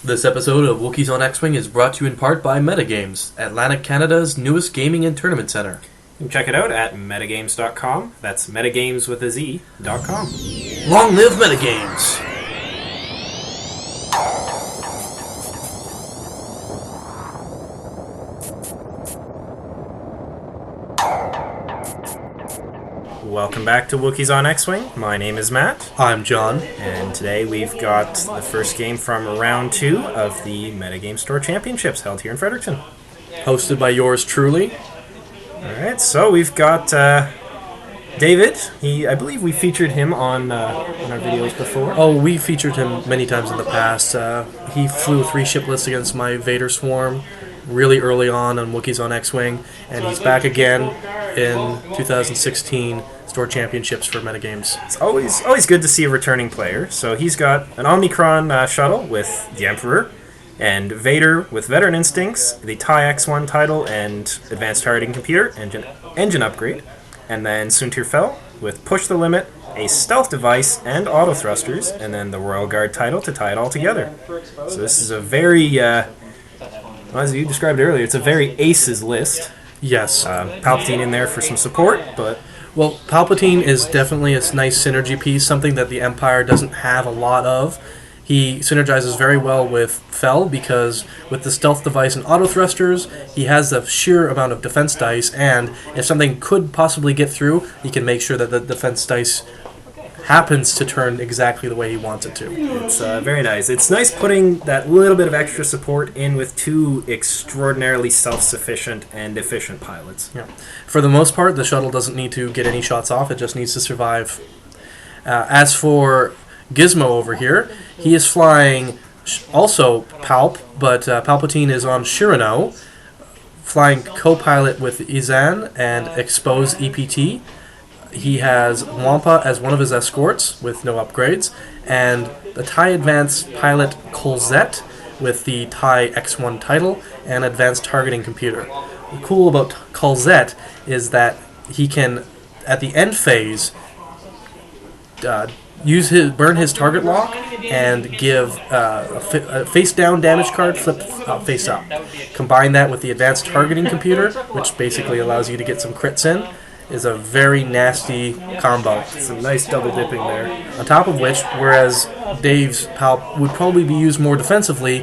This episode of Wookiees on X-Wing is brought to you in part by MetaGameZ, Atlantic Canada's newest gaming and tournament center. You can check it out at MetaGameZ.com. That's MetaGames with a Z.com. Long live MetaGameZ! Welcome back to Wookiees on X-Wing. My name is Matt. I'm John. And today we've got the first game from round 2 of the MetaGameZ Store Championships held here in Fredericton. Hosted by yours truly. Alright, so we've got David. I believe we featured him on our videos before. Oh, we featured him many times in the past. He flew 3 shiplets against my Vader swarm really early on Wookiees on X-Wing, and he's back again in 2016 Store Championships for MetaGameZ. It's always good to see a returning player. So he's got an Omicron shuttle with the Emperor, and Vader with Veteran Instincts, the TIE X1 title and Advanced Targeting Computer, engine upgrade, and then Soontir Fel with Push the Limit, a stealth device, and auto thrusters, and then the Royal Guard title to tie it all together. So this is a very, as you described earlier, it's a very aces list. Yes. Palpatine in there for some support, but... Well, Palpatine is definitely a nice synergy piece, something that the Empire doesn't have a lot of. He synergizes very well with Fel because with the stealth device and auto thrusters, he has the sheer amount of defense dice, and if something could possibly get through, he can make sure that the defense dice happens to turn exactly the way he wants it to. It's very nice. It's nice putting that little bit of extra support in with 2 extraordinarily self-sufficient and efficient pilots. Yeah. For the most part, the shuttle doesn't need to get any shots off, it just needs to survive. As for Gizmo over here, he is flying also Palp, but Palpatine is on Chiraneau, flying co-pilot with Ysanne and Expose EPT. He has Wampa as one of his escorts with no upgrades, and the TIE Advanced pilot Colzet with the TIE X1 title and Advanced Targeting Computer. The cool about Colzet is that he can, at the end phase, burn his target lock and give a face-down damage card, flip face-up. Combine that with the Advanced Targeting Computer, which basically allows you to get some crits in, is a very nasty combo. Some nice double dipping there. On top of which, whereas Dave's Palp would probably be used more defensively,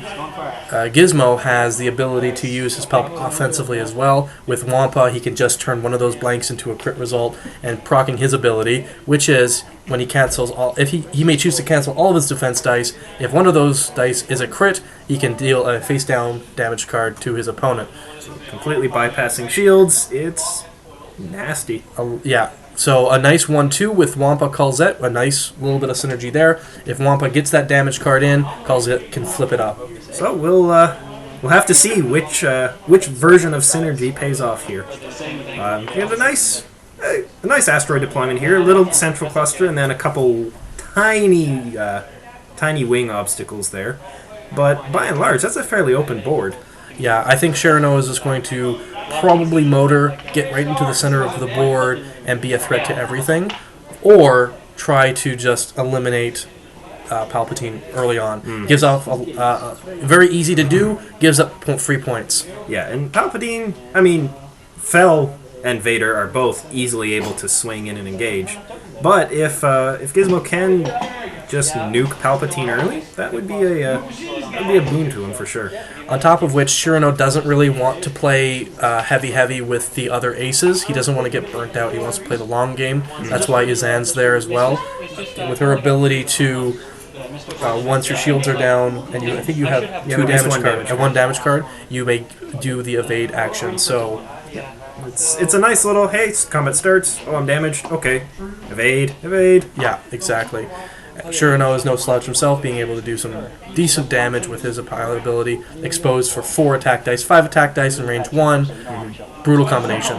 Gizmo has the ability to use his Palp offensively as well. With Wampa, he can just turn one of those blanks into a crit result and proccing his ability, which is when he cancels all. If he may choose to cancel all of his defense dice. If one of those dice is a crit, he can deal a face-down damage card to his opponent. So completely bypassing shields. It's nasty. Yeah. So a nice 1-2 with Wampa Colzet, a nice little bit of synergy there. If Wampa gets that damage card in, Colzet can flip it up. So we'll have to see which version of synergy pays off here. We have a nice asteroid deployment here, a little central cluster, and then a couple tiny wing obstacles there. But by and large, that's a fairly open board. Yeah, I think Chiraneau is just going to probably motor, get right into the center of the board, and be a threat to everything, or try to just eliminate Palpatine early on. Gives off very easy to do, gives up free points. Yeah, and Palpatine, I mean, Fel and Vader are both easily able to swing in and engage, but if Gizmo can just nuke Palpatine early, that would be a boon to him for sure. On top of which, Chiraneau doesn't really want to play heavy with the other aces. He doesn't want to get burnt out. He wants to play the long game. That's why Ysanne's there as well. With her ability to, once your shields are down, and I think you have one damage card, you may do the evade action. So it's a nice little, hey, combat starts, oh, I'm damaged, okay, evade. Yeah, exactly. Chiraneau is no slouch himself, being able to do some decent damage with his pilot ability. Exposed for 4 attack dice, 5 attack dice in range 1. Brutal combination.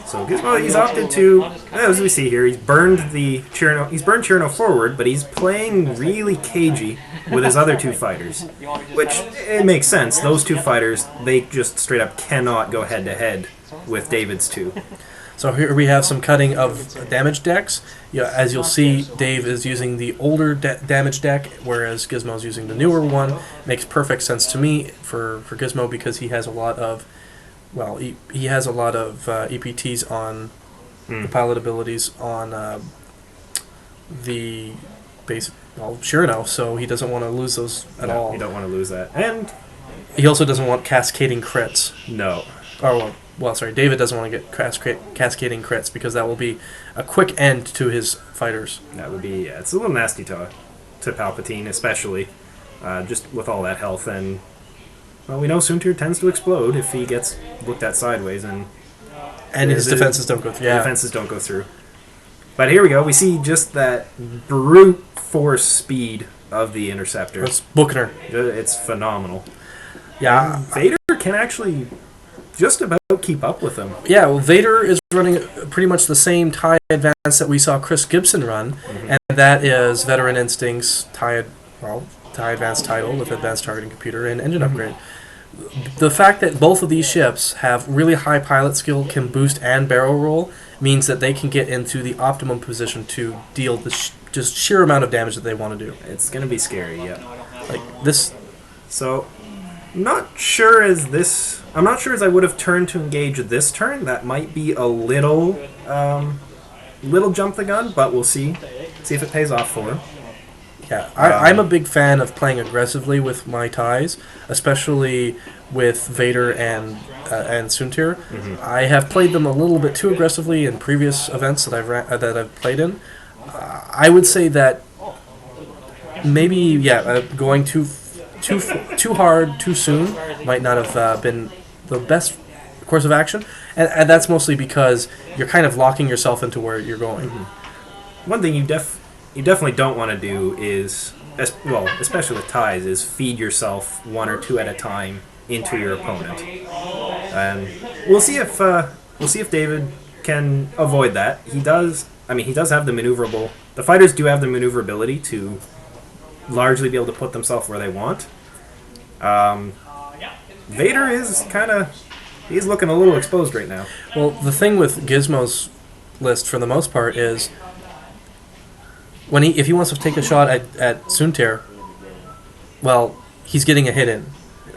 So Gizmo, he's opted to, as we see here, he's burned Chiraneau forward, but he's playing really cagey with his other 2 fighters. Which, it makes sense. Those 2 fighters, they just straight up cannot go head to head with David's 2. So here we have some cutting of damage decks. As you'll see, Dave is using the older damage deck, whereas Gizmo's using the newer one. Makes perfect sense to me for Gizmo because he has a lot of, he has a lot of EPTs on the pilot abilities on the base, Chiraneau, so he doesn't want to lose those at all. You don't want to lose that. And he also doesn't want cascading crits. No. Sorry, David doesn't want to get cascading crits because that will be a quick end to his fighters. That would be, it's a little nasty to Palpatine, especially, just with all that health. And, well, we know Soontir tends to explode if he gets looked at sideways, and his defenses don't go through. Yeah. Defenses don't go through. But here we go. We see just that brute force speed of the Interceptor. It's booking her. It's phenomenal. Yeah. Vader can actually just about keep up with him. Yeah, well, Vader is running pretty much the same TIE advance that we saw Chris Gibson run, and that is Veteran Instincts TIE advanced title with advanced targeting computer and engine upgrade. The fact that both of these ships have really high pilot skill, can boost and barrel roll, means that they can get into the optimum position to deal the just sheer amount of damage that they want to do. It's going to be scary, yeah. Like this. So, I'm not sure as I would have turned to engage this turn. That might be a little jump the gun, but we'll see. See if it pays off for him. Yeah, I'm a big fan of playing aggressively with my ties, especially with Vader and Soontir. I have played them a little bit too aggressively in previous events that I've played in. I would say that maybe going too hard too soon might not have been the best course of action, and that's mostly because you're kind of locking yourself into where you're going. One thing you definitely don't want to do is, especially with ties, is feed yourself one or two at a time into your opponent. And we'll see if David can avoid that. He does have the maneuverable. The fighters do have the maneuverability to largely be able to put themselves where they want. Vader is he's looking a little exposed right now. Well, the thing with Gizmo's list, for the most part, is if he wants to take a shot at Soontir, well, he's getting a hit in.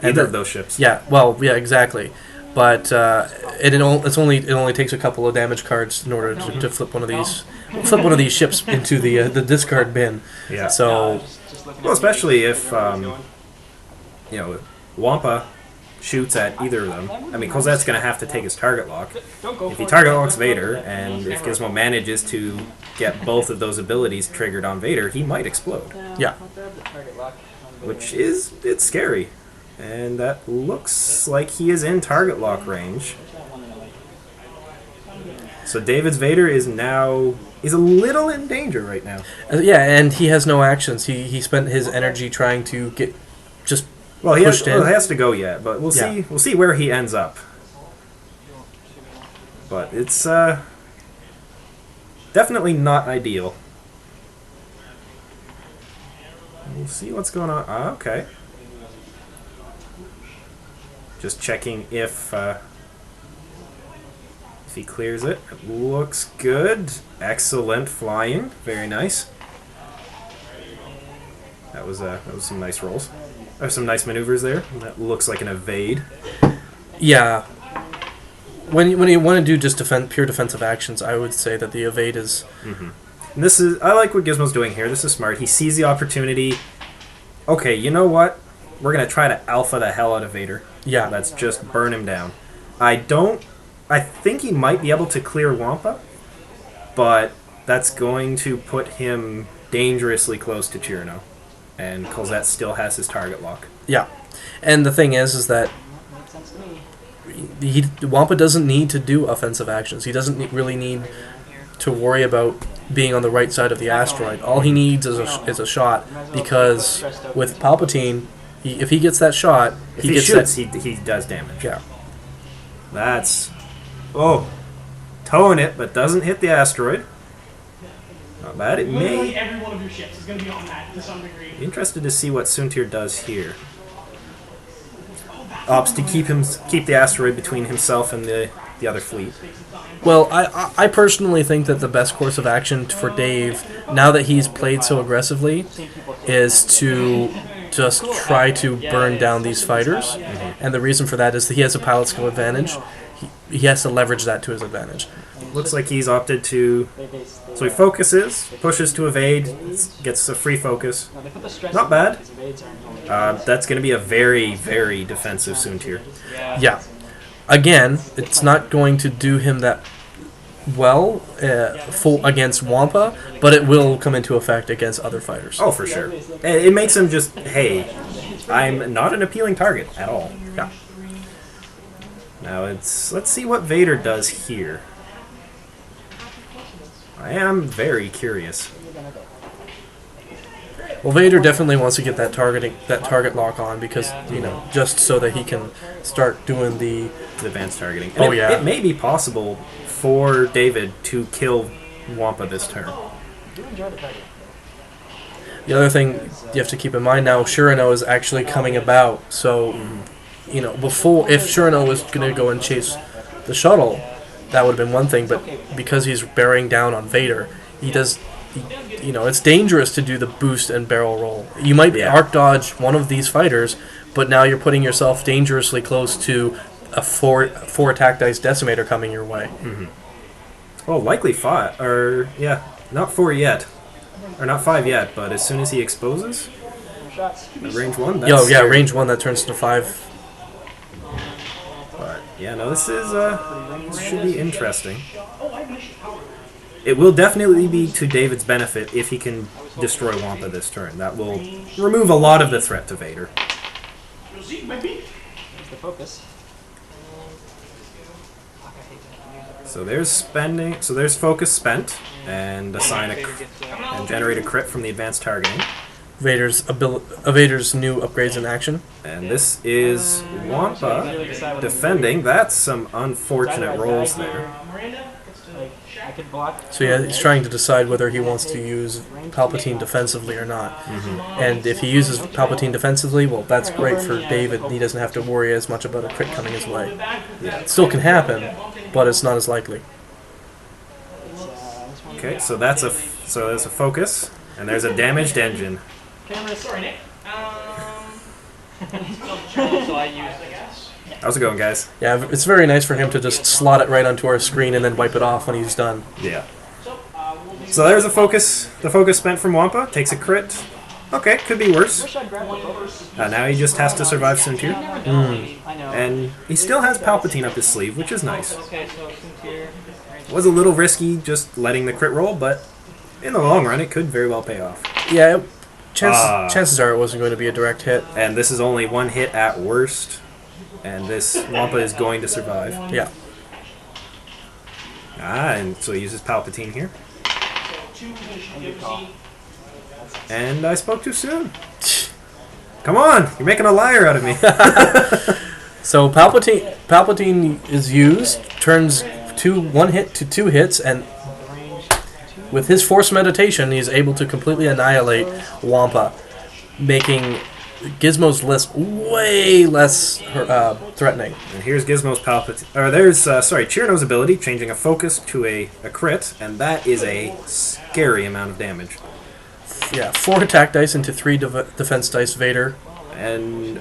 Either of those ships. Yeah, exactly. But it only takes a couple of damage cards in order to flip one of these ships into the discard bin. Yeah. So, well, especially if Wampa shoots at either of them. I mean, Colzet's going to have to take his target lock. If he target locks Vader, and if Gizmo manages to get both of those abilities triggered on Vader, he might explode. Yeah. It's scary. And that looks like he is in target lock range. So David's Vader is a little in danger right now. And he has no actions. He spent his energy trying to get just he pushed in. Has to go yet, but we'll see. We'll see where he ends up. But it's definitely not ideal. We'll see what's going on. Okay. Just checking if he clears it. It looks good. Excellent flying. Very nice. That was some nice rolls. There's some nice maneuvers there. That looks like an evade. Yeah. When you want to do just pure defensive actions, I would say that the evade is. And I like what Gizmo's doing here. This is smart. He sees the opportunity. Okay, you know what? We're gonna try to alpha the hell out of Vader. Yeah. Let's just burn him down. I think he might be able to clear Wampa, but that's going to put him dangerously close to Chiraneau. And Colzet still has his target lock. Yeah. And the thing is that Wampa doesn't need to do offensive actions. He doesn't really need to worry about being on the right side of the asteroid. All he needs is a shot, because with Palpatine, if he gets that shot, he does damage. Yeah. That's towing it, but doesn't hit the asteroid. Not bad. It may. Every one of your ships is going to be on that to some degree. Interested to see what Soontir does here. Opts to keep the asteroid between himself and the the other fleet. Well, I personally think that the best course of action for Dave, now that he's played so aggressively, is to just try to burn down these fighters. And the reason for that is that he has a pilot skill advantage. He has to leverage that to his advantage. Looks like he's opted to... So he focuses, pushes to evade, gets a free focus. Not bad. That's going to be a very, very defensive Soontir. Yeah. Again, it's not going to do him that well full against Wampa, but it will come into effect against other fighters. Oh, for sure. And it makes him just, hey, I'm not an appealing target at all. Yeah. Now let's see what Vader does here. I am very curious. Well, Vader definitely wants to get that target lock on because, just so that he can start doing the advanced targeting. And it may be possible for David to kill Wampa this turn. The other thing you have to keep in mind now, Chiraneau is actually coming about. So, before, if Chiraneau was going to go and chase the shuttle, that would have been one thing. But because he's bearing down on Vader, it's dangerous to do the boost and barrel roll. You might arc dodge one of these fighters, but now you're putting yourself dangerously close to a four attack dice Decimator coming your way. Well, likely 5, or not 4 yet, or not 5 yet, but as soon as he exposes, range 1. That's scary. Range 1 that turns to 5. But this should be interesting. It will definitely be to David's benefit if he can destroy Wampa this turn. That will remove a lot of the threat to Vader. The focus. So there's focus spent, and and generate a crit from the advanced targeting. Vader's new upgrades in action. And this is Wampa defending. That's some unfortunate rolls there. So he's trying to decide whether he wants to use Palpatine defensively or not. And if he uses Palpatine defensively, well, that's great for David. He doesn't have to worry as much about a crit coming his way. It still can happen, but it's not as likely. Okay, so there's a focus, and there's a damaged engine. Sorry, Nick. How's it going, guys? Yeah, it's very nice for him to just slot it right onto our screen and then wipe it off when he's done. Yeah. So there's a focus. The focus spent from Wampa. Takes a crit. Okay, could be worse. Now he just has to survive Soontir. And he still has Palpatine up his sleeve, which is nice. Was a little risky just letting the crit roll, but in the long run it could very well pay off. Yeah, chances are it wasn't going to be a direct hit. And this is only one hit at worst. And this Wampa is going to survive. Yeah. And so he uses Palpatine here. And I spoke too soon. Come on, you're making a liar out of me. So Palpatine is used, turns one hit to 2 hits, and with his Force Meditation, he's able to completely annihilate Wampa, making Gizmo's list way less threatening. And here's Gizmo's Chiraneau's ability, changing a focus to a crit, and that is a scary amount of damage. Yeah, 4 attack dice into 3 defense dice Vader. And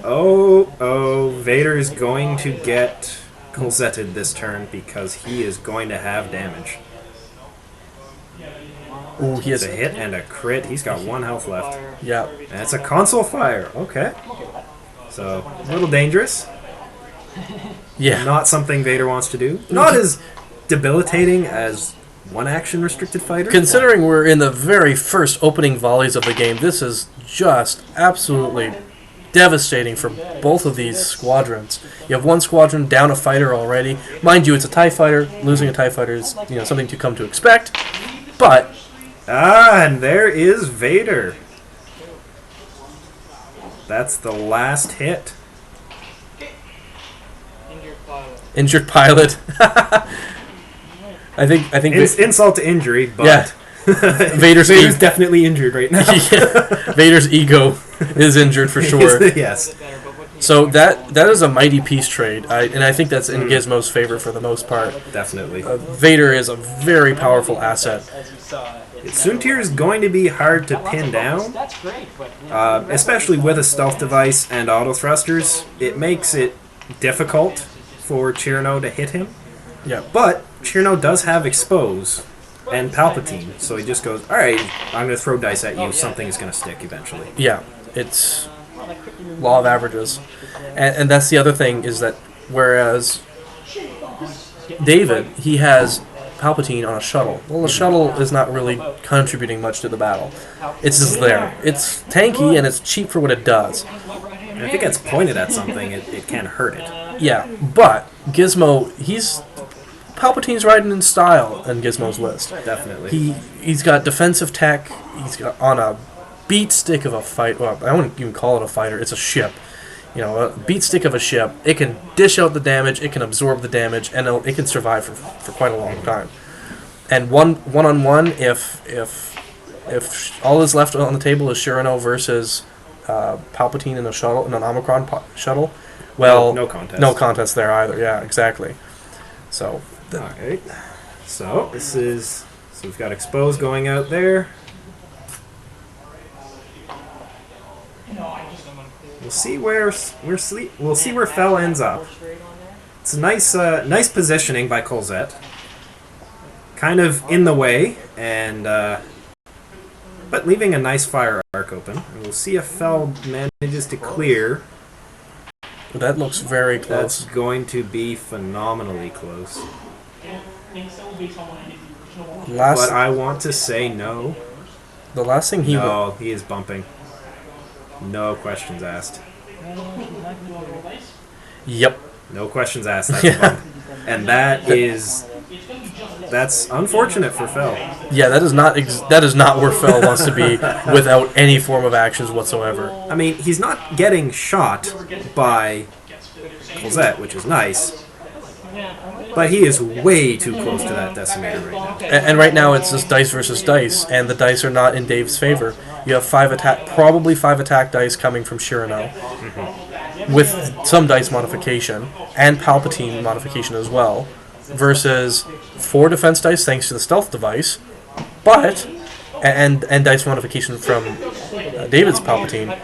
Vader is going to get Colzeted this turn because he is going to have damage. Ooh, he has a hit and a crit. He's got 1 health left. Yeah. And it's a console fire. Okay. So, a little dangerous. Yeah. Not something Vader wants to do. Not as debilitating as one action restricted fighter. Considering we're in the very first opening volleys of the game, this is just absolutely devastating for both of these squadrons. You have one squadron down a fighter already. Mind you, it's a TIE fighter. Losing a TIE fighter is something to come to expect. But and there is Vader. That's the last hit. Injured pilot. I think insult to injury, but yeah. Vader's definitely injured right now. Yeah. Vader's ego is injured for sure. Yes. So that is a mighty peace trade, and I think that's in Gizmo's favor for the most part. Definitely. Vader is a very powerful asset. Soontir is going to be hard to pin down, especially with a stealth device and auto thrusters. It makes it difficult for Chiraneau to hit him. Yeah. But Chiraneau does have expose and Palpatine, so he just goes, alright, I'm going to throw dice at you, something is going to stick eventually. Yeah, it's law of averages. And that's the other thing, is that whereas David, he has Palpatine on a shuttle. Well, the shuttle is not really contributing much to the battle. It's just there. It's tanky and it's cheap for what it does. And if it gets pointed at something, it can hurt it. Yeah, but Gizmo, Palpatine's riding in style on Gizmo's list. Definitely. He's got defensive tech. He's got on a beat stick of a fight. Well, I wouldn't even call it a fighter. It's a ship. You know, a beat stick of a ship. It can dish out the damage. It can absorb the damage, and it can survive for quite a long time. And one-on-one, if all is left on the table is Chiraneau versus Palpatine in a shuttle, in an Omicron shuttle, well, no contest. No contest there either. Yeah, exactly. So. Alright, so we've got expose going out there. We'll see where Fel ends up. It's a nice positioning by Colzet. Kind of in the way, and but leaving a nice fire arc open. And we'll see if Fel manages to clear. That looks very close. That's going to be phenomenally close. But I want to say no. The last thing he is bumping. No questions asked. Yep. No questions asked. That's a bump. And that's unfortunate for Fel. Yeah, that is not where Fel wants to be without any form of actions whatsoever. I mean, he's not getting shot by Colzet, which is nice. But he is way too close to that Decimator right now. And right now it's just dice versus dice, and the dice are not in Dave's favor. You have probably five attack dice coming from Chiraneau, with some dice modification, and Palpatine modification as well, versus 4 defense dice thanks to the stealth device, and dice modification from David's Palpatine.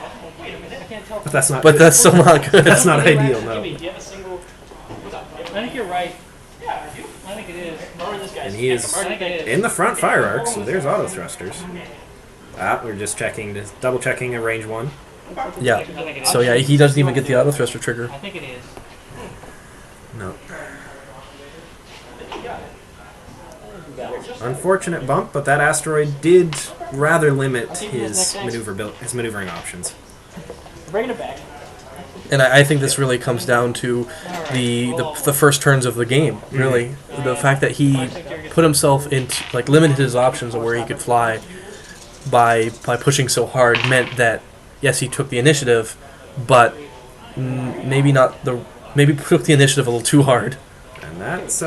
But that's not. But good. that's still not good. That's not ideal. No. I think you're right. Yeah, I think it is. And he is in the front fire arc, so there's auto thrusters. We're just double checking a range 1. Yeah. So yeah, he doesn't even get the auto thruster trigger. I think it is. No. Unfortunate bump, but that asteroid did rather limit his maneuvering options. Bringing it back. And I think this really comes down to the first turns of the game. Really, the fact that he put himself into limited his options of where he could fly by pushing so hard meant that yes, he took the initiative, but maybe took the initiative a little too hard. And that's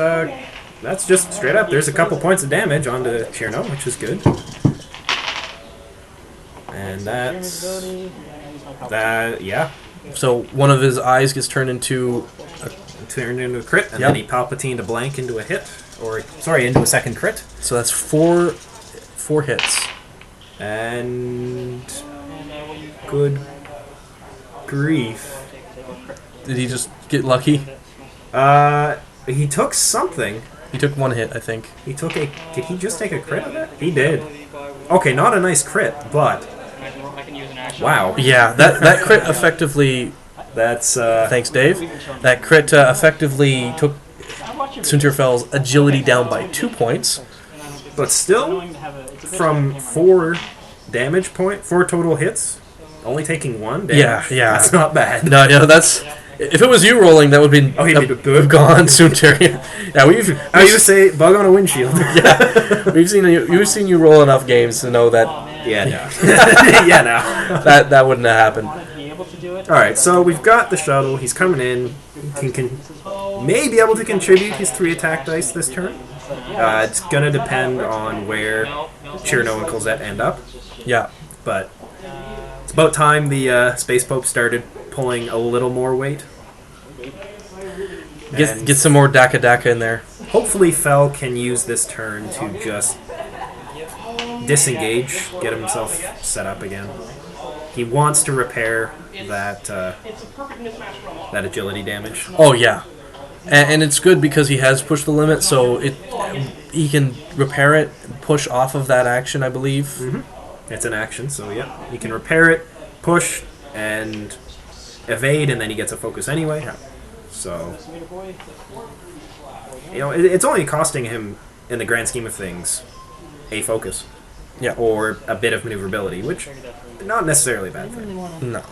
just straight up. There's a couple points of damage onto Chiraneau, which is good. And yeah. So one of his eyes gets turned into a crit, and then he Palpatine to blank into a hit, into a second crit. So that's four hits. And good grief. Did he just get lucky? He took something. He took 1 hit, I think. Did he just take a crit of it? He did. Okay, not a nice crit, but wow. Yeah, that crit effectively. That's thanks, Dave. That crit effectively took Soontir Fel's agility down by 2 points. But still, from 4 total hits, only taking 1 damage. Yeah. That's not bad. No, that's. If it was you rolling, that would be gone Soontir. Yeah, you say bug on a windshield. Yeah, we've seen you roll enough games to know that. Yeah, no. Yeah, no. That wouldn't have happened. All right, so we've got the shuttle. He's coming in. He can may be able to contribute his 3 attack dice this turn. It's gonna depend on where Chiraneau and Colzet end up. Yeah, but it's about time the Space Pope started pulling a little more weight. And Get some more Daka in there. hopefully Fel can use this turn to just disengage, get himself set up again. He wants to repair that that agility damage. Oh yeah, and it's good because he has pushed the limit, so he can repair it, push off of that action, I believe. It's an action, so yeah, he can repair it, push, and evade, and then he gets a focus anyway. So, it's only costing him, in the grand scheme of things, a focus. Yeah. Or a bit of maneuverability, which not necessarily a bad thing. No.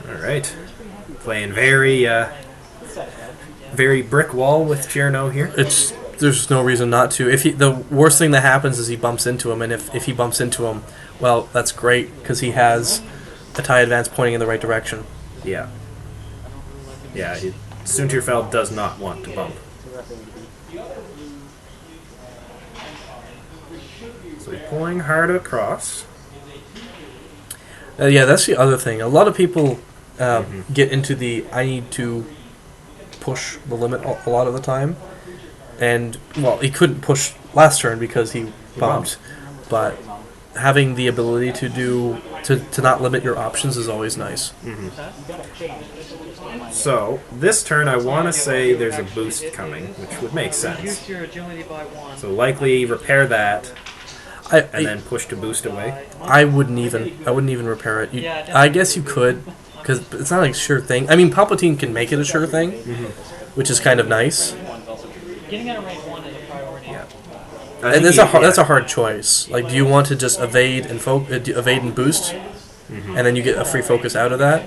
Alright. Playing very brick wall with Chiraneau here. There's no reason not to. The worst thing that happens is he bumps into him, and if he bumps into him, well, that's great because he has a TIE advance pointing in the right direction. Yeah. Yeah, Soontir Fel does not want to bump. So he's pulling hard across. Yeah, that's the other thing. A lot of people get into the I need to push the limit a lot of the time. And, well, he couldn't push last turn because he bumped. But having the ability to not limit your options is always nice. So, this turn I want to say there's a boost coming, which would make sense. So likely repair that, and then push to boost away. I wouldn't even repair it. I guess you could, because it's not like a sure thing. I mean, Palpatine can make it a sure thing, which is kind of nice. Getting out of range 1 is a priority. Yeah. And that's a hard choice. Like, do you want to just evade and boost, and then you get a free focus out of that?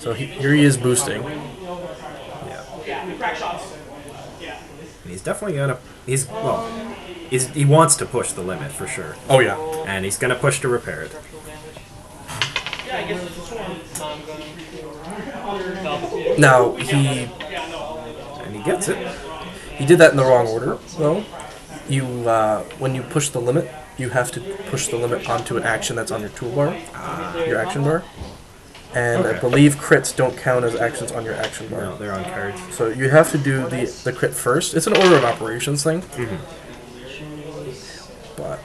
So here he is boosting. Yeah. And he's definitely gonna. He wants to push the limit for sure. Oh yeah. And he's gonna push to repair it. Now And he gets it. he did that in the wrong order though. When you push the limit, you have to push the limit onto an action that's on your toolbar, your action bar. And Okay. I believe crits don't count as actions on your action bar. No, they're on cards. So you have to do the crit first. It's an order of operations thing. But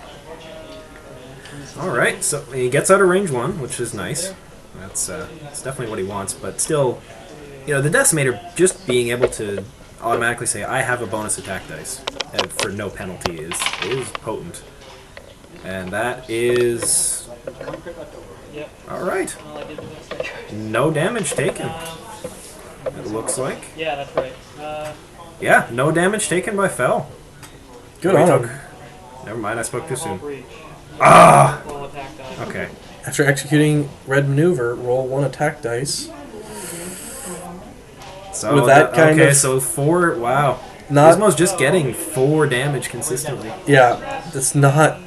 Alright, so he gets out of range 1, which is nice. That's definitely what he wants, but still, the Decimator just being able to automatically say, I have a bonus attack dice for no penalty is potent. And that is... Alright. No damage taken. It looks like. Yeah, that's right. Yeah, no damage taken by Fel. good on him. Never mind, I spoke too soon. Breach. Ah! Roll attack die. Okay. After executing red maneuver, roll 1 attack dice. So With that kind of- so 4, wow. Not Gizmo's just getting 4 damage consistently. yeah. It's not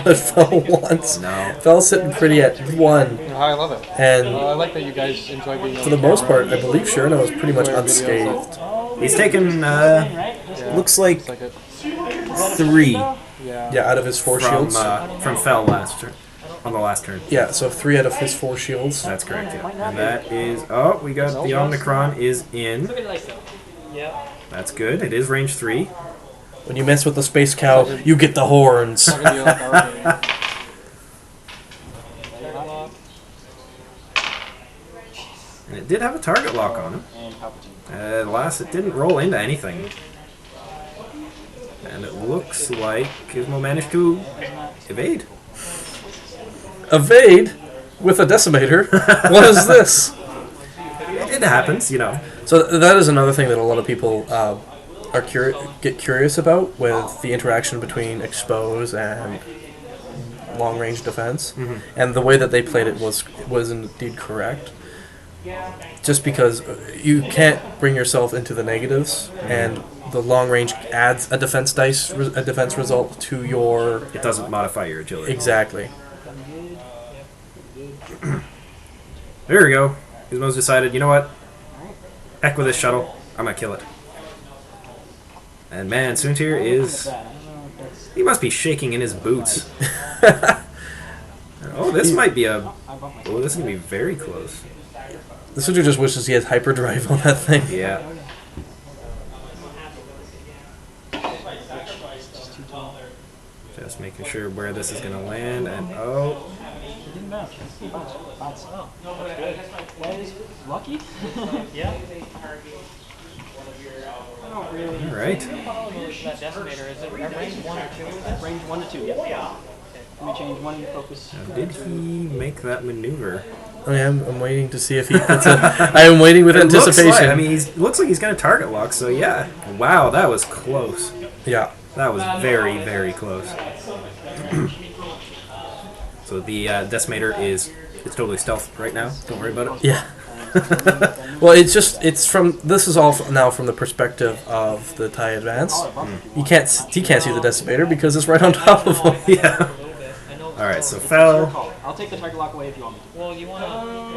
what Fel wants. No. Fel's sitting pretty at 1, I love it. and I like that you guys enjoy being for the most part, I believe Chiraneau is pretty much unscathed. He's taken, looks like like it. 3 Yeah, out of his 4 shields. from Fel last turn. On the last turn. Yeah, so 3 out of his 4 shields. That's correct, yeah. And that is... Oh, we got the Omicron is in. Yep. That's good. It is range 3. When you mess with the space cow, you get the horns. And it did have a target lock on him. Last, it didn't roll into anything. And it looks like Gizmo managed to evade. Evade with a decimator. What is this? It happens, So that is another thing that a lot of people get curious about with the interaction between expose and long range defense, and the way that they played it was indeed correct. Just because you can't bring yourself into the negatives, and the long range adds a defense result to your It doesn't modify your agility. exactly. There we go. Gizmo's decided, you know what? Heck with this shuttle. I'm gonna kill it. And man, Soontir is... He must be shaking in his boots. Oh, Oh, this might be a... Oh, this is going to be very close. The Soontir just wishes he has hyperdrive on that thing. Yeah. Just making sure where this is going to land, and oh... It didn't match. Oh, that's good. That is lucky. Yeah. I don't really. All right. That Decimator, is it at range 1 or 2? Is it? Range 1 to 2, yeah. Let me change one into focus. Now, did he make that maneuver? I'm waiting to see if he puts it. I am waiting with anticipation. Looks like, I mean, looks like he's going to target lock, so yeah. Wow, that was close. Yeah. That was very, very close. So the Decimator is totally stealth right now. Don't worry about it. Yeah. Well, this is all now from the perspective of the TIE Advance. He can't see the Decimator because it's right on top of him. Yeah. All right, so Fel. I'll take the target lock away if you want me to. Well, you want to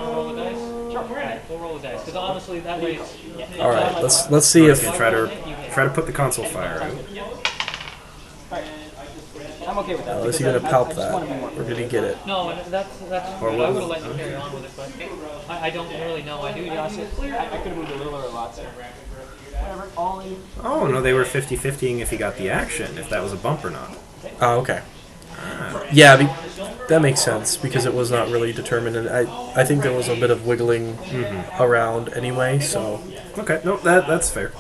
roll the dice? Sure. We'll roll the dice. Because honestly, that way it's... All right, let's see if Gonna try to put the console fire out. I'm okay with that. is he because gonna palp I just that, wanna be more or did he get it? No, that's Or I what would was- have let you carry on with it, but I don't really know. I do. I could have moved a little or a lot. So. Whatever. All in. Oh no, they were 50-50ing if he got the action, if that was a bump or not. Oh, okay. Yeah, that makes sense because it was not really determined, and I think there was a bit of wiggling around anyway. So Okay, no, that's fair.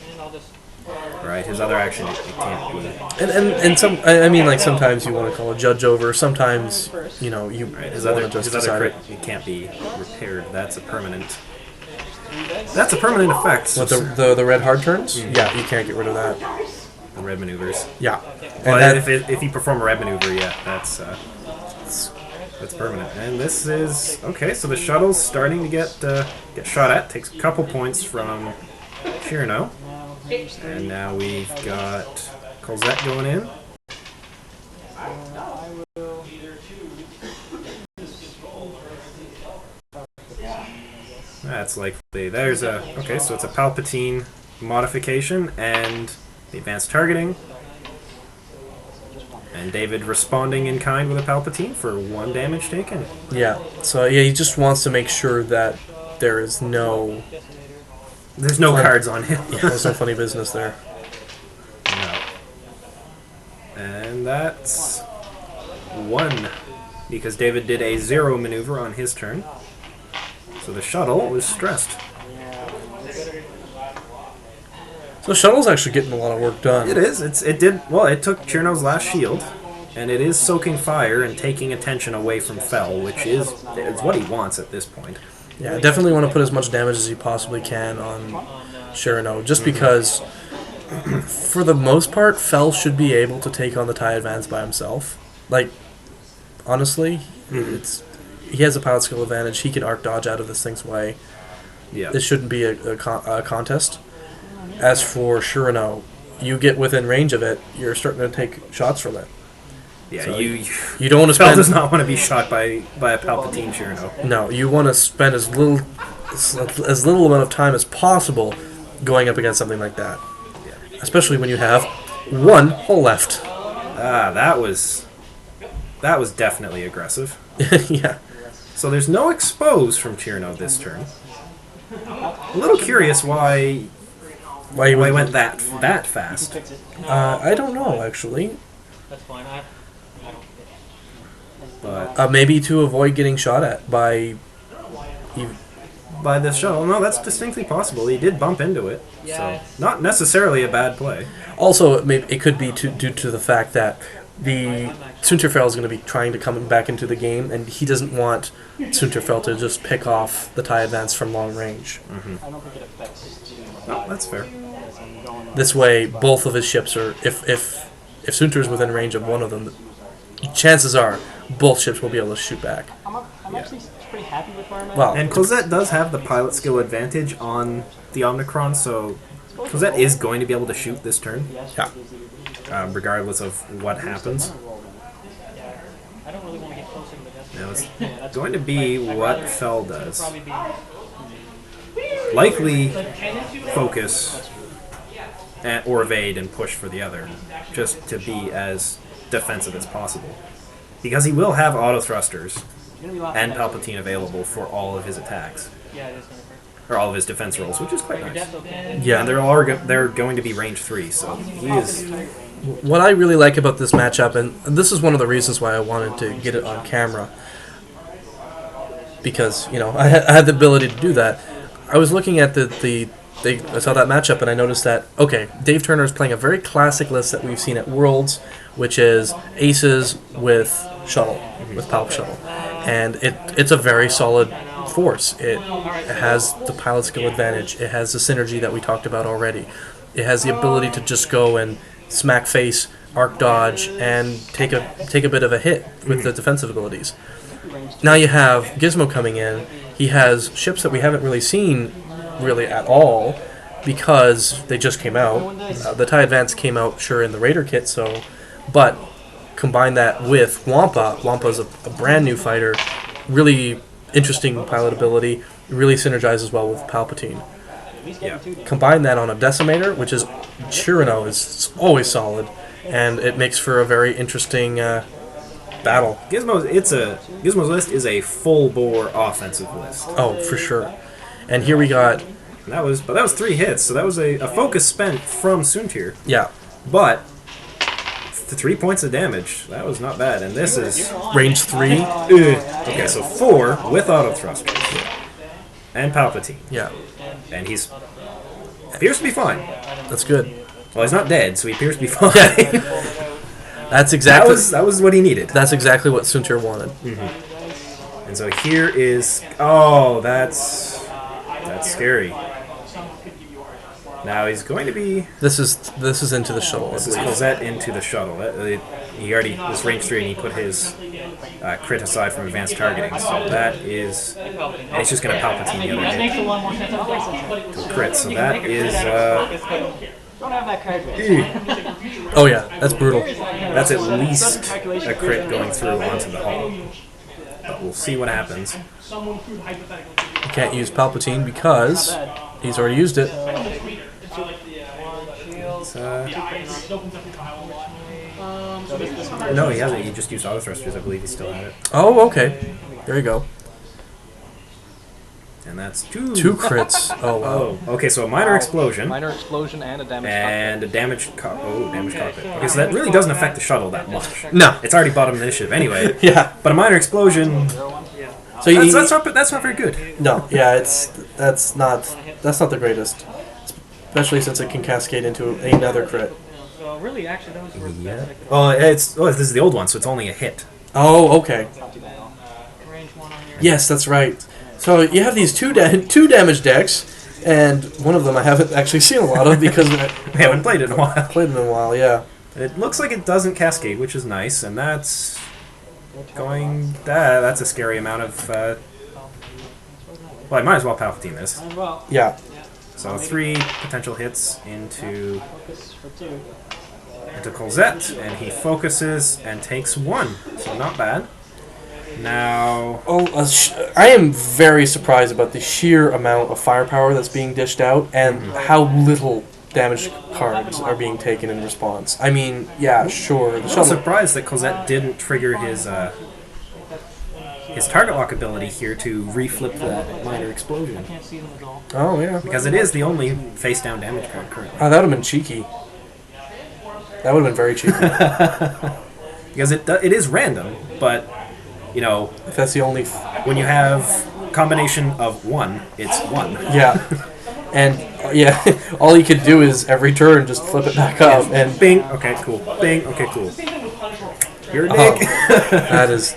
And I'll just... Right, his other action, it can't do it. and some I mean like sometimes you want to call a judge over. Sometimes you Right, his want other to just his other decide crit, it can't be repaired. That's a permanent. That's a permanent effect. What the red hard turns? Yeah, you can't get rid of that. The red maneuvers. Yeah, Well, and that, if you perform a red maneuver, yeah, that's permanent. And this is okay. So the shuttle's starting to get shot at. Takes a couple points from Chiraneau, and now we've got Colzet going in. That's likely. There's a okay. So it's a Palpatine modification and the advanced targeting. And David responding in kind with a Palpatine for 1 damage taken. yeah. So yeah, he just wants to make sure that there is no There's no cards on him. there's no funny business there. No. And that's 1. Because David did a 0 maneuver on his turn. So the shuttle was stressed. So Shuttle's actually getting a lot of work done. It is. It took Chiraneau's last shield, and it is soaking fire and taking attention away from Fel, which is what he wants at this point. Yeah, I definitely want to put as much damage as he possibly can on Chiraneau, just because, for the most part, Fel should be able to take on the TIE Advance by himself. Like, honestly, he has a pilot skill advantage. He can arc dodge out of this thing's way. Yeah. This shouldn't be a contest. As for Chiraneau, you get within range of it, you're starting to take shots from it. Yeah, So you don't want to Fel spend... does not want to be shot by a Palpatine Chiraneau. No, you want to spend as little amount of time as possible going up against something like that. Yeah. Especially when you have 1 hole left. Ah, that was definitely aggressive. Yeah. So there's no expose from Chiraneau this turn. A little curious why Why he he went that fast. Fix it. I don't know, actually. That's fine. I don't... But Maybe to avoid getting shot at by... by this shuttle, no, that's distinctly possible. He did bump into it, Yeah, so not necessarily a bad play. Also, it could be due to the fact that the Soontir Fel is going to be trying to come back into the game, and he doesn't want Soontir Fel to just pick off the TIE Advance from long range. I don't think it affects. No, that's fair. This way, both of his ships are... If Soontir is within range of one of them, chances are both ships will be able to shoot back. I'm actually pretty happy with where I'm at. Well, And Colzet does have the pilot skill advantage on the Omicron, so Colzet is going to be able to shoot this turn, yeah. regardless of what happens. I don't really want to get closer to the Decimator. Now it's going to be what Fel does. Probably be... Likely focus or evade and push for the other, just to be as defensive as possible. Because he will have auto thrusters and Palpatine available for all of his attacks, Yeah, it is going to hurt. or all of his defense rolls, which is quite nice. That's okay. Yeah. And they're going to be range 3, so he is. What I really like about this matchup, and this is one of the reasons why I wanted to get it on camera, because I had the ability to do that. I was looking at I saw that matchup and I noticed that Dave Turner is playing a very classic list that we've seen at Worlds, which is aces with Shuttle, with Palp Shuttle, and it's a very solid force. It has the pilot skill advantage. It has the synergy that we talked about already. It has the ability to just go and smack face, arc dodge, and take a bit of a hit with the defensive abilities. Now you have Gizmo coming in. He has ships that we haven't really seen really at all because they just came out. The TIE Advance came out, sure, in the Raider kit, but combine that with Wampa. Wampa's a brand new fighter, really interesting pilot ability, really synergizes well with Palpatine. Yeah. Combine that on a Decimator, which is Chiraneau is always solid, and it makes for a very interesting battle. Gizmo's list is a full bore offensive list. Oh, for sure. And here we got That was 3 hits, so that was a focus spent from Soontir. yeah, But 3 points of damage, that was not bad. And this is range 3. okay, so 4 with auto thrusters and Palpatine, Yeah, and he's appears to be fine. that's good. Well, he's not dead, so he appears to be fine. That's exactly that was what he needed. that's exactly what Soontir wanted. And so here is that's scary. Now he's going to be. This is into the shuttle. This is Colzet into the shuttle. He already this range 3, and he put his crit aside from advanced targeting. So that is, and he's just going to Palpatine the other That makes a hit lot more sense. to crit. So that is Don't have that card right. Oh yeah, that's brutal. that's at least a crit going through onto the hull. But we'll see what happens. You can't use Palpatine because he's already used it. No, he hasn't. He just used auto thrusters. I believe he still had it. Oh, okay. There you go. And that's 2. 2 crits. Oh wow. Oh, okay. So a minor explosion. Minor explosion and a damage And a damaged damaged cockpit. Okay, so that really doesn't affect the shuttle that much. No. It's already bottom initiative anyway. Yeah. But a minor explosion, So you, that's not very good. no, yeah, that's not the greatest, especially since it can cascade into another crit. So really, actually, that was worth Yeah. Oh, this is the old one, so it's only a hit. Oh, okay. range 1 on your. Yes, that's right. So you have these two damage decks, and one of them I haven't actually seen a lot of because I We haven't played it in a while. played it in a while. Yeah. It looks like it doesn't cascade, which is nice, and that's going. That's a scary amount of. Well, I might as well Palpatine this. Yeah. So 3 potential hits into for 2. Colzet, and he focuses and takes 1. So not bad. Now, I am very surprised about the sheer amount of firepower that's being dished out and how little damage cards are being taken in response. I mean, yeah, sure. The I'm shuttle. surprised that Colzet didn't trigger his target lock ability here to reflip that minor explosion, Can't see them at all. Oh yeah. because it is the only face down damage card currently. Oh, that would have been cheeky. That would have been very cheeky. Because it is random, but you know, If that's the only. when you have combination of 1, it's 1. Yeah. And yeah, all you could do is every turn just flip it back up and Bing. Okay, cool. Bing. Okay, cool. You're a dick. that is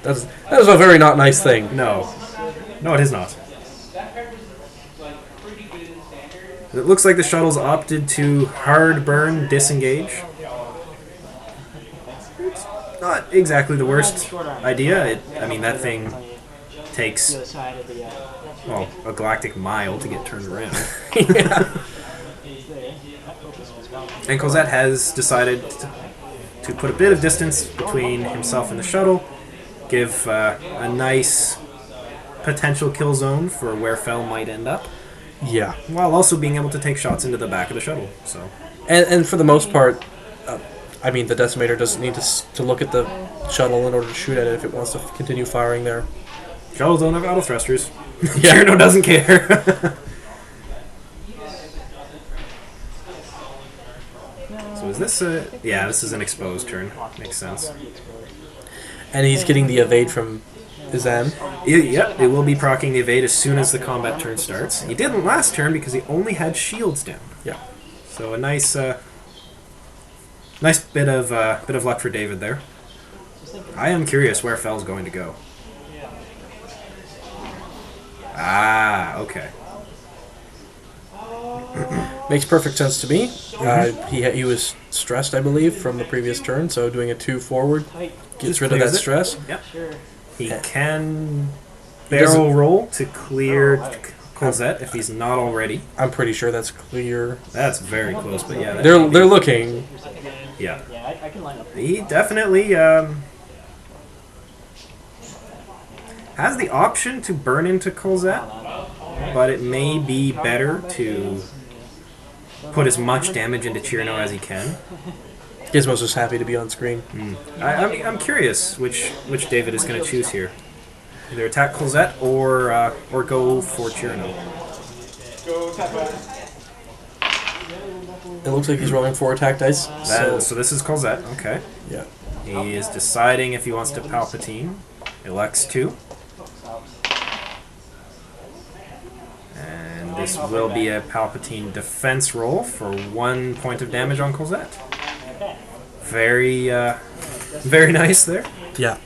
a very not nice thing. No, it is not. It looks like the shuttle's opted to hard burn disengage. It's not exactly the worst idea. I mean, that thing takes Side of the a galactic mile to get turned around. And Colzet has decided to put a bit of distance between himself and the shuttle, give a nice potential kill zone for where Fel might end up, Yeah. while also being able to take shots into the back of the shuttle. So And for the most part, I mean, the Decimator doesn't need to look at the shuttle in order to shoot at it if it wants to continue firing there. shuttles don't have auto thrusters. Yeah. Chiraneau doesn't care. So is this a... Yeah, this is an exposed turn. Makes sense. And he's getting the evade from Ysanne. Yep, it will be proccing the evade as soon as the combat turn starts. He didn't last turn because he only had shields down. Yeah. So a nice, nice bit of luck for David there. I am curious where Fel's going to go. Ah, okay. Makes perfect sense to me. He was stressed, I believe, from the previous turn, so doing a 2 forward gets Just rid of that clears it. stress. Yep. He can barrel roll to clear Colzet if he's not already. I'm pretty sure that's clear. That's very close, but yeah. They're looking. Yeah. Yeah, I can line up. He definitely has the option to burn into Colzet, but it may be better to put as much damage into Chiraneau as he can. Gizmo's just happy to be on screen. I'm curious which David is going to choose here. Either attack Colzet or go for Chiraneau. It looks like he's rolling 4 attack dice. So this is Colzet, okay. Yeah. He is deciding if he wants to Palpatine. Elects to. And this will be a Palpatine defense roll for 1 point of damage on Colzet. Very, very nice there. Yeah.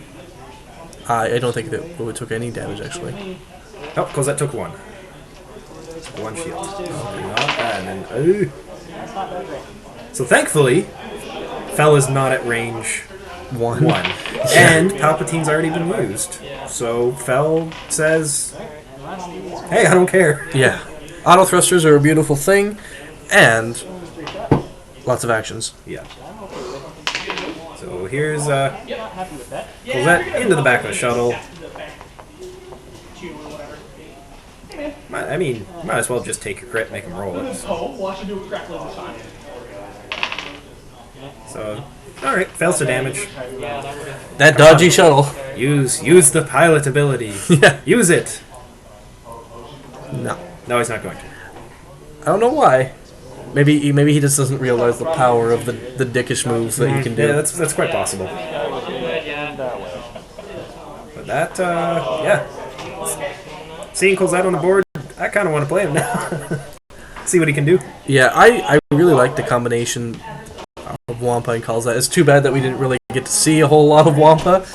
I don't think that it took any damage, actually. Oh, Colzet took 1. 1 shield. Not bad. And then, so thankfully, Fel is not at range 1. And Palpatine's already been used. So Fel says, hey, I don't care. Yeah. Auto thrusters are a beautiful thing, and lots of actions. Yeah. So here's Colzet into the back of the shuttle. I mean, might as well just take your crit, make him roll it. So, alright, fails to damage. That dodgy shuttle. Use the pilot ability. Yeah. Use it. No. No, he's not going to. I don't know why. Maybe he just doesn't realize the power of the dickish moves that you can do. Yeah, that's quite possible. But that, yeah. Seeing Colzet on the board, I kind of want to play him now. See what he can do. Yeah, I really like the combination of Wampa and Colzet. It's too bad that we didn't really get to see a whole lot of Wampa.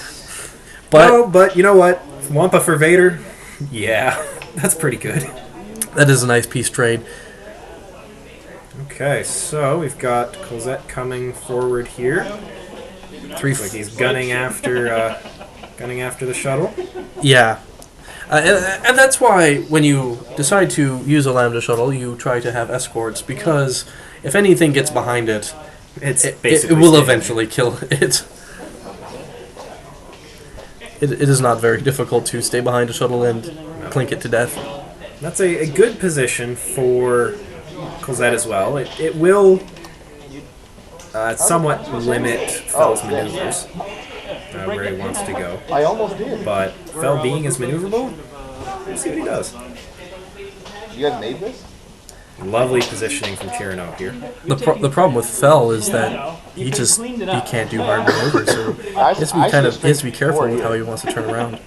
But you know what? Wampa for Vader? Yeah, that's pretty good. That is a nice peace trade. Okay, so we've got Colzet coming forward here. Looks like he's gunning after the shuttle. Yeah. And that's why when you decide to use a Lambda shuttle, you try to have escorts, because if anything gets behind it, it will eventually kill it. It is not very difficult to stay behind a shuttle and clink it to death. That's a good position for Colzet as well. It will somewhat limit Fel's maneuvers. Where he wants to go. I almost did. But Fel being as maneuverable, let's see what he does. You guys made this? Lovely positioning from Chiraneau here. The problem with Fel is that he can't do hard maneuvers, so he has to be careful with how he wants to turn around.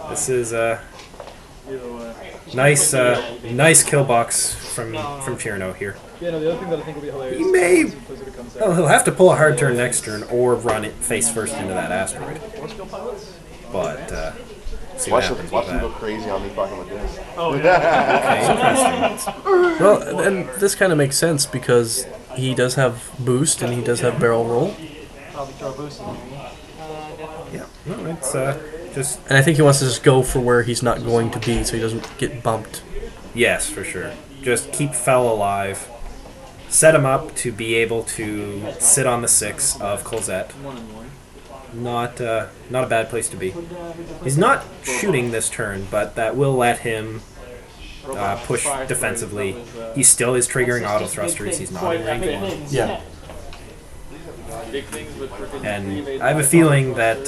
This is a nice kill box from Chiraneau here. Yeah, no, the other thing that I think will be hilarious. He may. Oh, he'll have to pull a hard turn next turn or run it face first into that asteroid. But see what happens with Watch him go that. crazy on me fucking with this. Okay, interesting. Well, and this kind of makes sense because he does have boost and he does have barrel roll. Probably throw a boost in there. Yeah, no, it's just And I think he wants to just go for where he's not going to be so he doesn't get bumped. yes, for sure. Just keep Fel alive. Set him up to be able to sit on the 6 of Colzet. Not a bad place to be. He's not shooting this turn, but that will let him push defensively. He still is triggering auto thrusters. He's not in range 1. Yeah. And I have a feeling that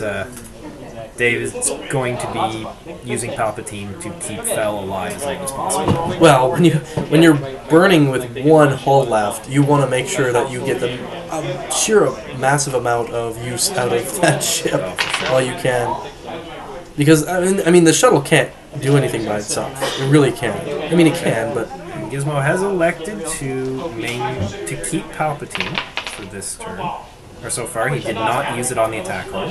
Dave is going to be using Palpatine to keep Fel alive as long as possible. Well, when you're burning with one hull left, you want to make sure that you get the sheer massive amount of use out of that ship while you can. Because I mean, the shuttle can't do anything by itself. It really can't. I mean, it can, but Gizmo has elected to keep Palpatine for this turn. Or so far, he did not use it on the attack roll.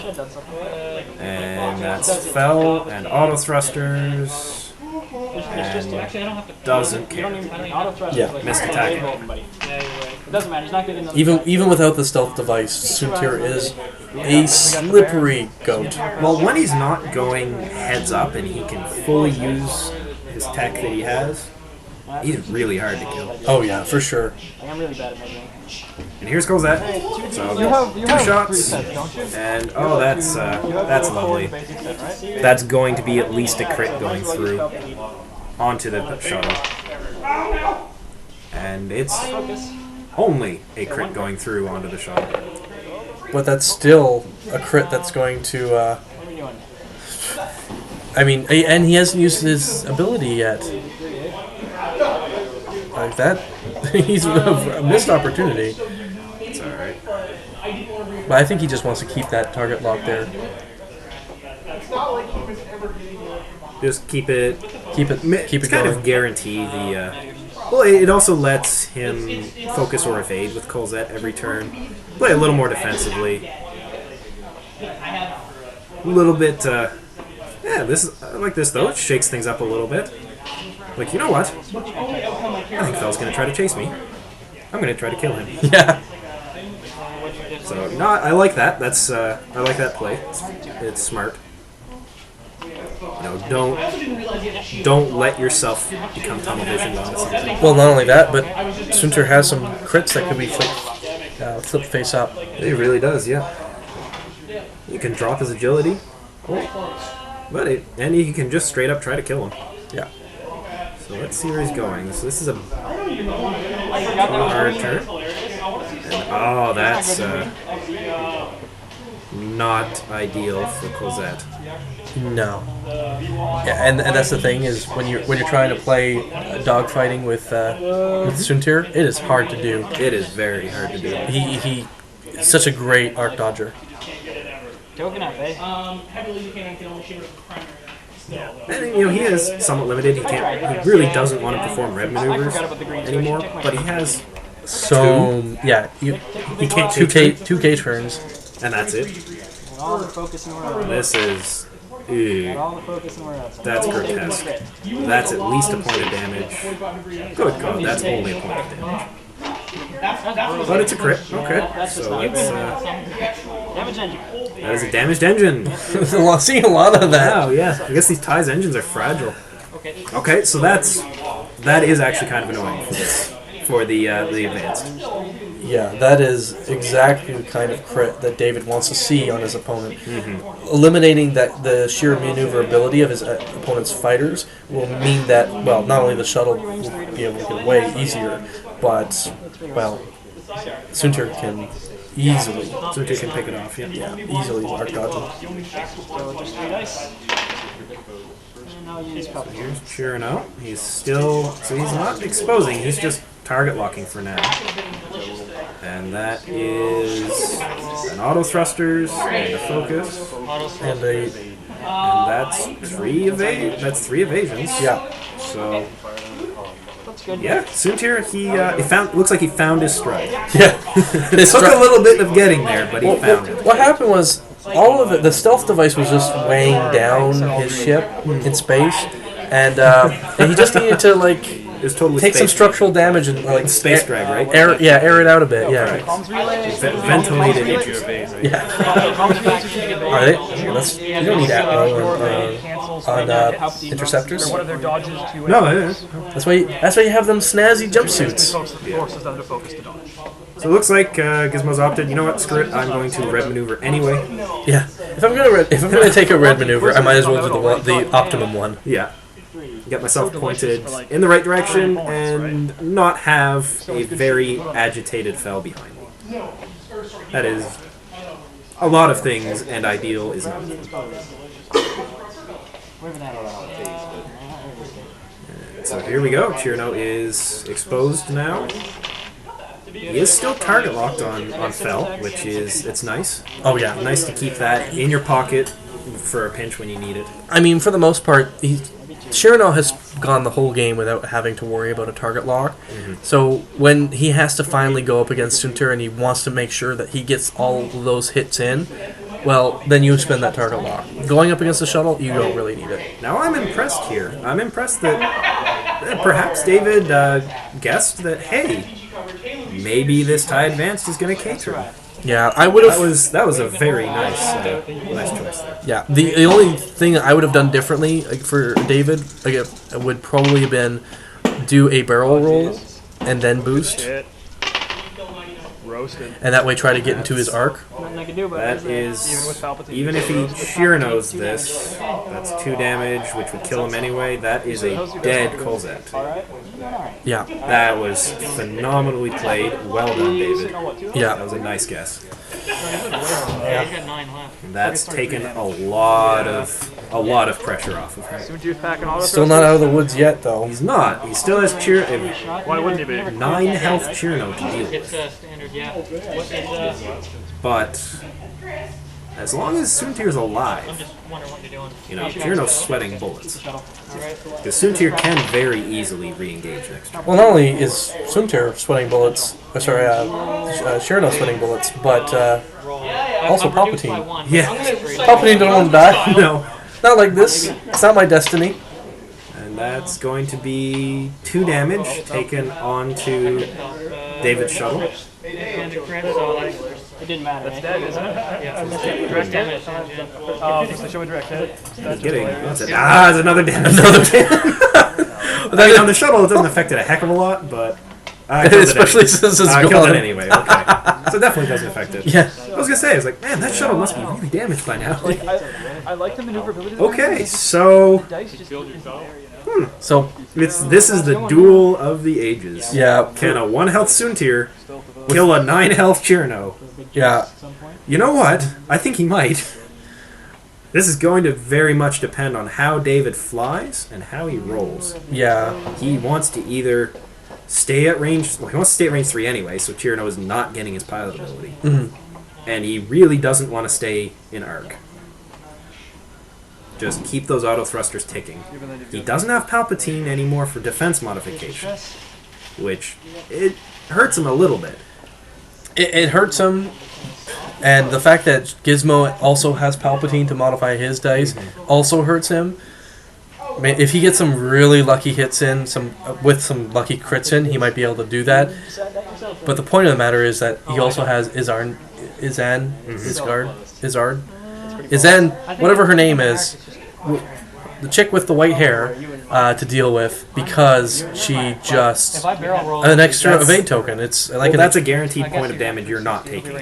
And that's Fel and auto thrusters. And doesn't care. yeah. Missed attack. It doesn't matter. He's not getting another Even without the stealth device, Soontir is a slippery goat. Well, when he's not going heads up and he can fully use his tech that he has, he's really hard to kill. Oh yeah, for sure. I'm really bad at measuring. And here's Colzet. So You have 2 3 shots. sets, don't you? And oh, that's lovely. That's going to be at least a crit going through onto the shuttle. And it's only a crit going through onto the shuttle. But that's still a crit that's going to. What are we doing? I mean, and he hasn't used his ability yet. Like that, he's a missed opportunity. It's alright. But I think he just wants to keep that target locked there. Just keep it Keep it kind going. of guarantee the. Well, it also lets him focus or evade with Colzet every turn. Play a little more defensively. A little bit. Yeah, I like this though. It shakes things up a little bit. Like, you know what? I think Fel's gonna try to chase me. I'm gonna try to kill him. Yeah. So, no, I like that. That's I like that play. It's smart. You know, don't let yourself become tunnel visioned on something. Well, not only that, but Soontir has some crits that could be flip face up. It really does, yeah. You can drop his agility, but and you can just straight up try to kill him. Yeah. So let's see where he's going. So this is a hard turn. And, oh, that's not ideal for Colzet. No. Yeah, and that's the thing is when you're trying to play dogfighting with Soontir, it is hard to do. It is very hard to do. He's such a great arc dodger. Token up, eh? And you know he is somewhat limited. He really doesn't want to perform red maneuvers anymore. But he has So yeah, he can't two take K turns. and that's it. All the focus and we're out. This is. All the focus and we're out. That's grotesque. That's at least a point of damage. Good God, that's only a point of damage. But it's a crit. Okay, so it's Damage engine. that is a damaged engine. Seeing a lot of that. Wow, yeah. I guess these TIE's engines are fragile. Okay, so that is actually kind of annoying for the advanced. Yeah, that is exactly the kind of crit that David wants to see on his opponent. Eliminating the sheer maneuverability of his opponent's fighters will mean that, well, not only the shuttle will be able to get away easier, but, well, Soontir can easily pick it off. Yeah. easily arc dodge him. So just 3 dice. And now use Palpatine. Here's Chiraneau. He's still he's not exposing. He's just target locking for now. And that is an auto thrusters and a focus. And That's 3 evasions. yeah, So That's good. yeah, Soontir he looks like he found his stride. yeah. It took a little bit of getting there, but he found it. What happened was all of it. The stealth device was just weighing down his ship in space, and he just needed to It was totally take some space structural damage and space drag, right? air it out a bit. Yeah, Ventilated interest. yeah. All right, you don't need Admiral on Interceptors. One of their dodges to No, it is. That's why you have them snazzy jumpsuits. forces them to focus to dodge. So it looks like Gizmo's opted. You know what? Screw it. I'm going to red maneuver anyway. Yeah, if I'm gonna take a red maneuver, I might as well do the optimum one. Yeah. get myself delicious pointed for, like, in the right direction, 5 points, and not have a very agitated Fel behind me. That is a lot of things, and ideal is not. We haven't had a lot of taste, So here we go. Chiraneau is exposed now. He is still target locked on Fel, which is it's nice. Oh yeah. Nice to keep that in your pocket for a pinch when you need it. I mean, for the most part, Chiraneau has gone the whole game without having to worry about a target lock. So when he has to finally go up against Soontir and he wants to make sure that he gets all of those hits in, well, then you spend that target lock. Going up against the shuttle, you don't really need it. Now I'm impressed here. I'm impressed that perhaps David guessed that, hey, maybe this TIE Advanced is going to K-turn. Yeah, I would have. That was a very nice choice there. Yeah, the only thing I would have done differently for David would probably have been do a barrel roll and then boost, Shit. Roasted. and that way try to get into his arc. Nothing I can do about That it. is, with Palpatine. even if he Chiraneau's this, that's 2 damage, which would kill him anyway. That is a dead Colzet. Alright? Alright. Yeah, That was phenomenally played. Well done, David. That yeah. was a nice guess. Yeah, he's got 9 left. And that's taken a lot of pressure off of him. Soontir's packing all the Still not out of the woods yet, though. He's not. He still has Why wouldn't he be? 9 health Chiraneau to deal It's with. standard, yeah. What is, But as long as Soontir's I'm alive, just wondering what you're doing. you know, Chiraneau's sweating bullets. Alright. Because Soontir can very easily re-engage next turn. Well, not only is Soontir sweating bullets, Chiraneau sweating bullets, but also I'm reduced by Palpatine. 1. Yeah. Palpatine don't want to die. No. Not like this. It's not my destiny. And that's going to be 2 damage taken onto David's shuttle. And the crit, so like, It didn't matter. That's dead, isn't it? yeah, Direct damage. hit? Yeah. Oh, so show a direct hit. That's Getting hilarious. it's another damage. I mean, on the shuttle, it doesn't affect it a heck of a lot, but I killed it Especially anyway. since it's I killed gone. it anyway. Okay, so it definitely doesn't affect it. Yeah. I was gonna say, I was like, man, that shuttle must be really damaged by now. I like the maneuverability. Okay, so Dice just isn't there, you know? So, this is the duel of the ages. yeah. Can a 1 health Soontir kill a 9 health Chiraneau? Yeah. You know what? I think he might. This is going to very much depend on how David flies and how he rolls. Yeah. He wants to either stay at range. Well, he wants to stay at range 3 anyway, so Chiraneau is not getting his pilot ability. And he really doesn't want to stay in arc. Just keep those auto thrusters ticking. He doesn't have Palpatine anymore for defense modification, which it hurts him a little bit. It hurts him, and the fact that Gizmo also has Palpatine to modify his dice also hurts him. I mean, if he gets some really lucky hits in, with some lucky crits in, he might be able to do that. But the point of the matter is that he also has Ysanne, whatever her name is, the chick with the white hair, to deal with because she just If I barrel roll, an extra That's- evade token. It's like Well, that's a guaranteed point of damage you're not taking.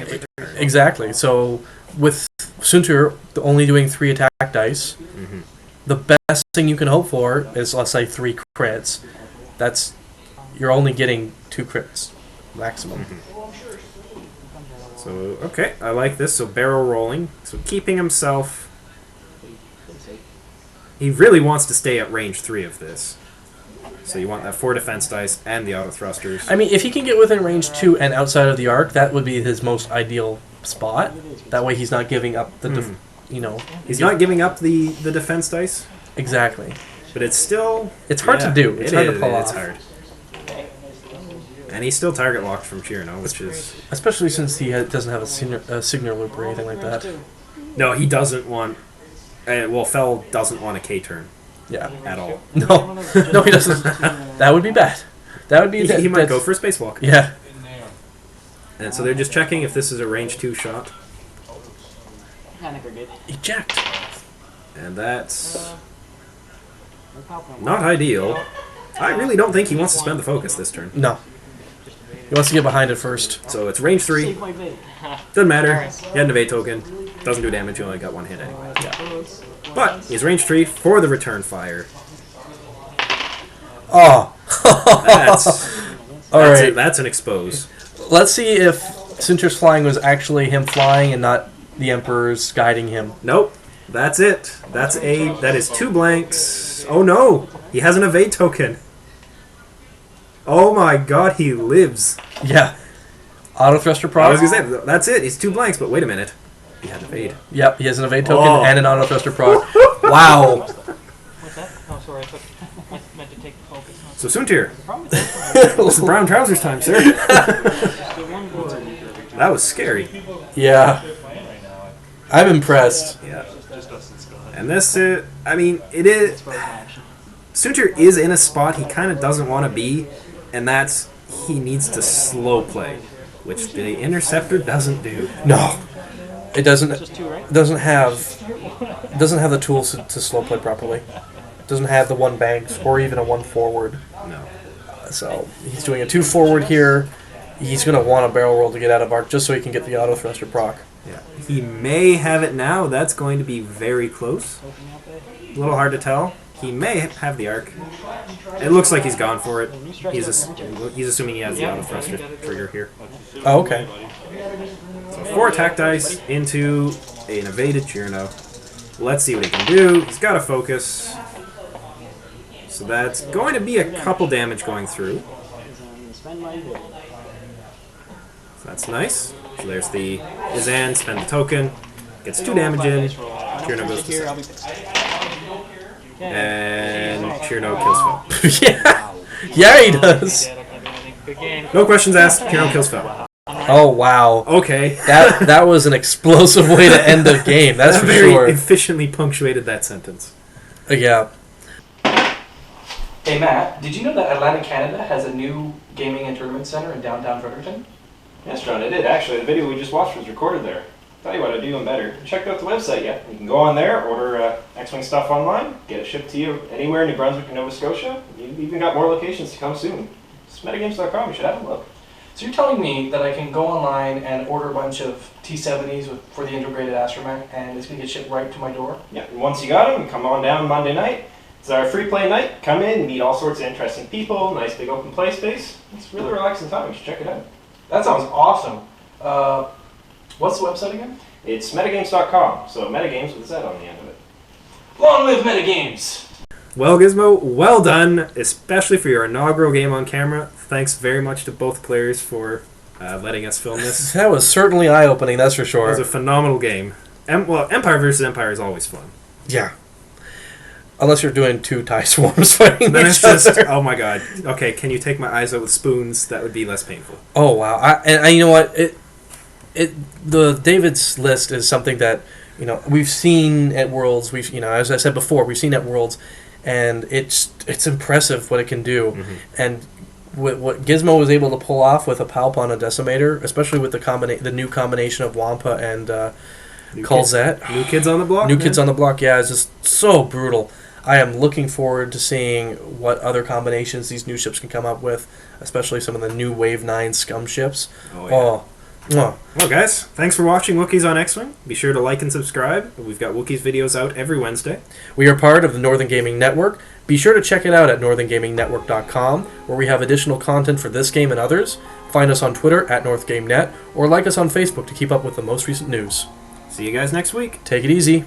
exactly. So with Soontir only doing 3 attack dice, the best thing you can hope for is, let's say, 3 crits. You're only getting 2 crits maximum. So, okay, I like this. So barrel rolling. So keeping himself... He really wants to stay at range 3 of this. So you want that 4 defense dice and the auto thrusters. I mean, if he can get within range 2 and outside of the arc, that would be his most ideal spot. That way he's not giving up the, He's not giving up the defense dice, exactly. but it's still... It's hard to do. It's hard to pull It's off. hard. And he's still target locked from Chiraneau, which is... Especially since he doesn't have a signal loop or anything like that. No, he doesn't want... well, Fel doesn't want a K-turn Yeah. at all. No, no, he doesn't. That would be bad. That would be. He might that's- go for a spacewalk. Yeah. And so they're just checking if this is a range 2 shot. I think we're good. Eject. And that's not ideal. I really don't think he wants to spend the focus this turn. No. He wants to get behind it first. So it's range 3. Save my bait. Doesn't matter. He had an evade token. Doesn't do damage. He only got 1 hit anyway. Yeah. But he's range 3 for the return fire. Oh. All right. That's an expose. Let's see if Soontir's flying was actually him flying and not the Emperor's guiding him. Nope. That's it. That is 2 blanks. Oh no! He has an evade token. Oh my god, he lives. Yeah. Auto thruster I prod. was gonna say, that's it. He's 2 blanks, but wait a minute. He had an evade. Yep, he has an evade token Oh. and an auto thruster prod. Wow. What's that? Oh, sorry. I meant to take the focus. So Soontir, The problem is it's brown trousers time, sir. the one board. That was scary. Yeah. I'm impressed. Yeah. And this, I mean, it is. Soontir is in a spot he kind of doesn't want to be, and that's he needs to slow play, which the Interceptor doesn't do. No. It doesn't Just 2, right? doesn't have the tools to slow play properly. Doesn't have the 1 banks or even a 1 forward. No. So he's doing a 2 forward here. He's going to want a barrel roll to get out of arc just so he can get the auto thruster proc. Yeah. He may have it now. That's going to be very close. A little hard to tell. He may have the arc. It looks like he's gone for it. He's assuming he has the auto thruster trigger here. Oh, okay. So 4 attack dice into an evaded Chiraneau. Let's see what he can do. He's got to focus. So that's going to be a couple damage going through. So that's nice. So there's the Ysanne, spend the token. Gets 2 damage in. Chiraneau goes to 7. And Chiraneau kills Fel. Yeah. Yeah, he does. Good game. No questions asked. Chiraneau kills Fel. Oh, wow. Okay. That was an explosive way to end the game, that's for Very sure. efficiently punctuated that sentence. Yeah. Hey Matt, did you know that Atlantic Canada has a new gaming and tournament center in downtown Fredericton? Yes, John, I did. Actually, the video we just watched was recorded there. Tell you what, I'd do even better. Check out the website yet. You can go on there, order X-Wing stuff online, get it shipped to you anywhere in New Brunswick or Nova Scotia. You've even got more locations to come soon. It's MetaGameZ.com. You should have a look. So you're telling me that I can go online and order a bunch of T-70s for the integrated astromech and it's going to get shipped right to my door? Yeah, and once you got them, come on down Monday night. It's our free play night. Come in, meet all sorts of interesting people, nice big open play space. It's really relaxing time. You should check it out. That sounds awesome. What's the website again? It's MetaGameZ.com, so MetaGames with a Z on the end of it. Long live MetaGames! Well, Gizmo, well done, especially for your inaugural game on camera. Thanks very much to both players for letting us film this. That was certainly eye-opening, that's for It sure. was a phenomenal game. Well, Empire versus Empire is always fun. Yeah. Unless you're doing 2 TIE swarms fighting Then each it's just, other. oh my god. Okay, can you take my eyes out with spoons? That would be less painful. Oh, wow. And you know what? The David's list is something that, you know, we've seen at Worlds. We've, you know, as I said before, we've seen at Worlds, and it's impressive what it can do. Mm-hmm. And what Gizmo was able to pull off with a Palp on a Decimator, especially with the new combination of Wampa and Colzet. New Kids on the Block? New man? Kids on the Block, yeah, it's just so brutal. I am looking forward to seeing what other combinations these new ships can come up with, especially some of the new Wave 9 scum ships. Oh, yeah. Mwah. Well, guys, thanks for watching Wookiees on X-Wing. Be sure to like and subscribe. We've got Wookiees videos out every Wednesday. We are part of the Northern Gaming Network. Be sure to check it out at northerngamingnetwork.com, where we have additional content for this game and others. Find us on Twitter at NorthGameNet, or like us on Facebook to keep up with the most recent news. See you guys next week. Take it easy.